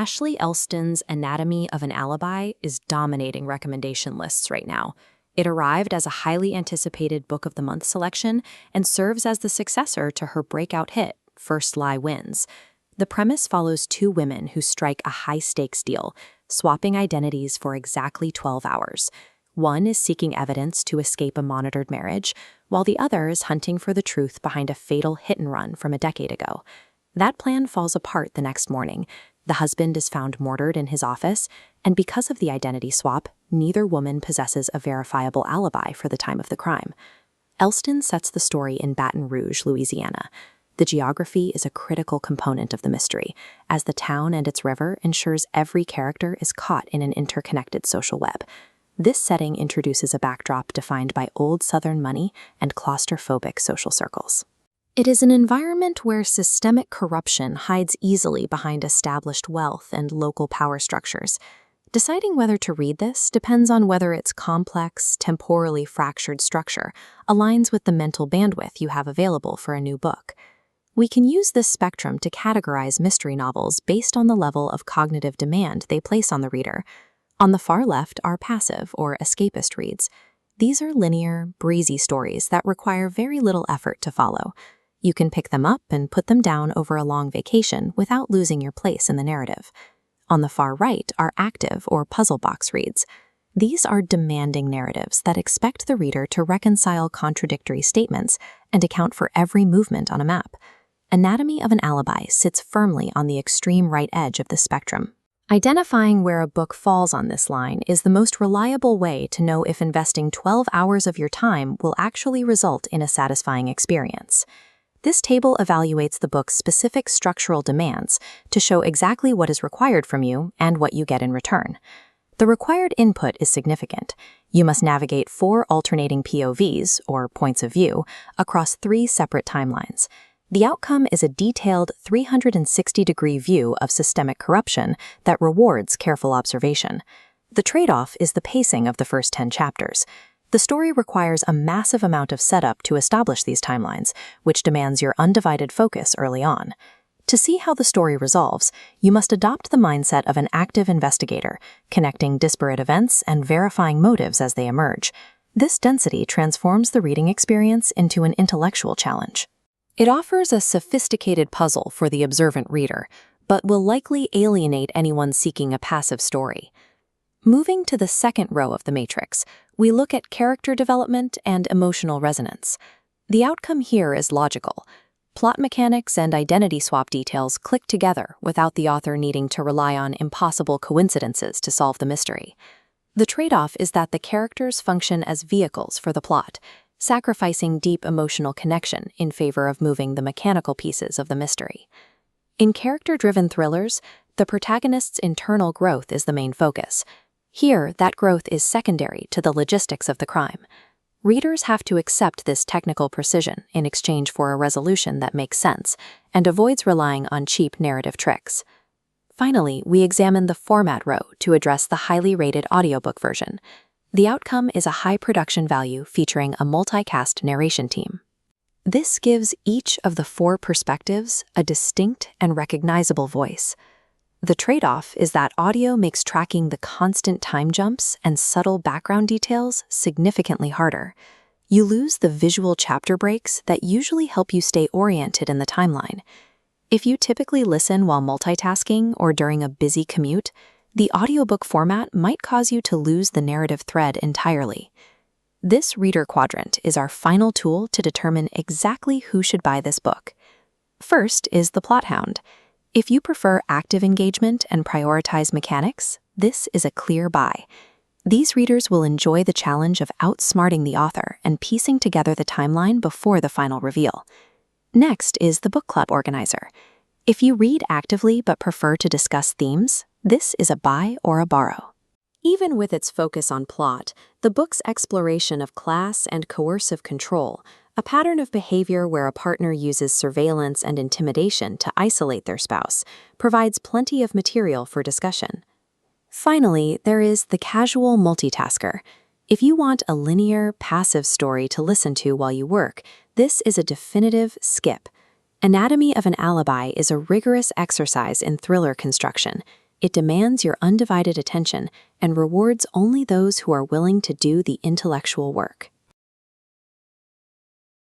Ashley Elston's Anatomy of an Alibi is dominating recommendation lists right now. It arrived as a highly anticipated Book of the Month selection and serves as the successor to her breakout hit, First Lie Wins. The premise follows two women who strike a high-stakes deal, swapping identities for exactly 12 hours. One is seeking evidence to escape a monitored marriage, while the other is hunting for the truth behind a fatal hit-and-run from a decade ago. That plan falls apart the next morning. The husband is found murdered in his office, and because of the identity swap, neither woman possesses a verifiable alibi for the time of the crime. Elston sets the story in Baton Rouge, Louisiana. The geography is a critical component of the mystery, as the town and its river ensures every character is caught in an interconnected social web. This setting introduces a backdrop defined by old Southern money and claustrophobic social circles. It is an environment where systemic corruption hides easily behind established wealth and local power structures. Deciding whether to read this depends on whether its complex, temporally fractured structure aligns with the mental bandwidth you have available for a new book. We can use this spectrum to categorize mystery novels based on the level of cognitive demand they place on the reader. On the far left are passive or escapist reads. These are linear, breezy stories that require very little effort to follow. You can pick them up and put them down over a long vacation without losing your place in the narrative. On the far right are active or puzzle box reads. These are demanding narratives that expect the reader to reconcile contradictory statements and account for every movement on a map. Anatomy of an Alibi sits firmly on the extreme right edge of the spectrum. Identifying where a book falls on this line is the most reliable way to know if investing 12 hours of your time will actually result in a satisfying experience. This table evaluates the book's specific structural demands to show exactly what is required from you and what you get in return. The required input is significant. You must navigate 4 alternating POVs, or points of view, across 3 separate timelines. The outcome is a detailed 360-degree view of systemic corruption that rewards careful observation. The trade-off is the pacing of the first 10 chapters. The story requires a massive amount of setup to establish these timelines, which demands your undivided focus early on. To see how the story resolves, you must adopt the mindset of an active investigator, connecting disparate events and verifying motives as they emerge. This density transforms the reading experience into an intellectual challenge. It offers a sophisticated puzzle for the observant reader, but will likely alienate anyone seeking a passive story. Moving to the second row of the matrix, we look at character development and emotional resonance. The outcome here is logical. Plot mechanics and identity swap details click together without the author needing to rely on impossible coincidences to solve the mystery. The trade-off is that the characters function as vehicles for the plot, sacrificing deep emotional connection in favor of moving the mechanical pieces of the mystery. In character-driven thrillers, the protagonist's internal growth is the main focus. Here, that growth is secondary to the logistics of the crime. Readers have to accept this technical precision in exchange for a resolution that makes sense and avoids relying on cheap narrative tricks. Finally, we examine the format row to address the highly rated audiobook version. The outcome is a high production value featuring a multicast narration team. This gives each of the 4 perspectives a distinct and recognizable voice. The trade-off is that audio makes tracking the constant time jumps and subtle background details significantly harder. You lose the visual chapter breaks that usually help you stay oriented in the timeline. If you typically listen while multitasking or during a busy commute, the audiobook format might cause you to lose the narrative thread entirely. This reader quadrant is our final tool to determine exactly who should buy this book. First is the plot hound. If you prefer active engagement and prioritize mechanics, this is a clear buy. These readers will enjoy the challenge of outsmarting the author and piecing together the timeline before the final reveal. Next is the book club organizer. If you read actively but prefer to discuss themes, this is a buy or a borrow. Even with its focus on plot, the book's exploration of class and coercive control, a pattern of behavior where a partner uses surveillance and intimidation to isolate their spouse, provides plenty of material for discussion. Finally, there is the casual multitasker. If you want a linear, passive story to listen to while you work, this is a definitive skip. Anatomy of an Alibi is a rigorous exercise in thriller construction. It demands your undivided attention and rewards only those who are willing to do the intellectual work.